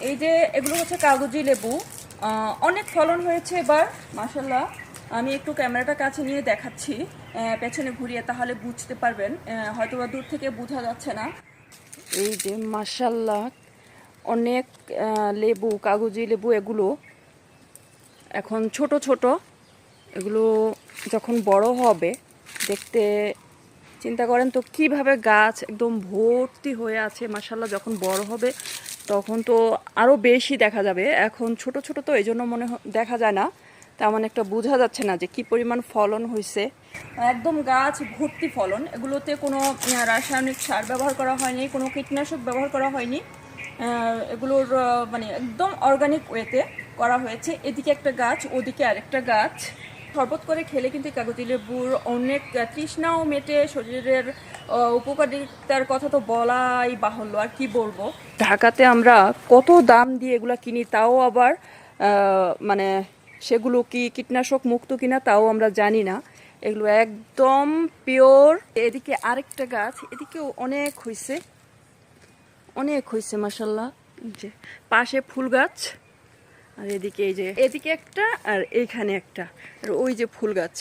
এই যে এগুলো হচ্ছে কাগজি লেবু, অনেক ফলন হয়েছে এবার মাশাল্লাহ। আমি একটু ক্যামেরাটা কাছে নিয়ে দেখাচ্ছি, পেছনে ঘুরিয়ে, তাহলে বুঝতে পারবেন, হয়তো বা দূর থেকে বোঝা যাচ্ছে না। এই যে মাশাল্লাহ অনেক লেবু, কাগজি লেবু, এগুলো এখন ছোট ছোট। এগুলো যখন বড় হবে দেখতে, চিন্তা করেন তো কিভাবে গাছ একদম ভর্তি হয়ে আছে মাশাল্লাহ। যখন বড় হবে তখন তো আরও বেশি দেখা যাবে। এখন ছোট ছোট তো এই জন্য দেখা যায় না, তেমন একটা বোঝা যাচ্ছে না যে কি পরিমাণ ফলন হয়েছে। একদম গাছ ভর্তি ফলন। এগুলোতে কোনো রাসায়নিক সার ব্যবহার করা হয়নি, কোনো কীটনাশক ব্যবহার করা হয়নি। এগুলোর মানে একদম অর্গানিক ওয়েতে করা হয়েছে। এদিকে একটা গাছ, ওদিকে আরেকটা গাছ। শরবত করে খেলে কিন্তু কাগজি লেবুর অনেক তৃষ্ণাও মেটে, শরীরের উপকারিতার কথা তো বলাই বাহুল্য, আর কি বলবো। ঢাকাতে আমরা কত দাম দিয়ে এগুলা কিনি, তাও আবার মানে সেগুলো কি কীটনাশক মুক্ত কিনা তাও আমরা জানি না। এগুলো একদম পিওর। এদিকে আরেকটা গাছ, এদিকেও অনেক হয়েছে, অনেক হয়েছে মাশাল্লাহ। যে পাশে ফুল গাছ, আর এদিকে এই যে এদিকে একটা, আর এইখানে একটা, আর ওই যে ফুল গাছ।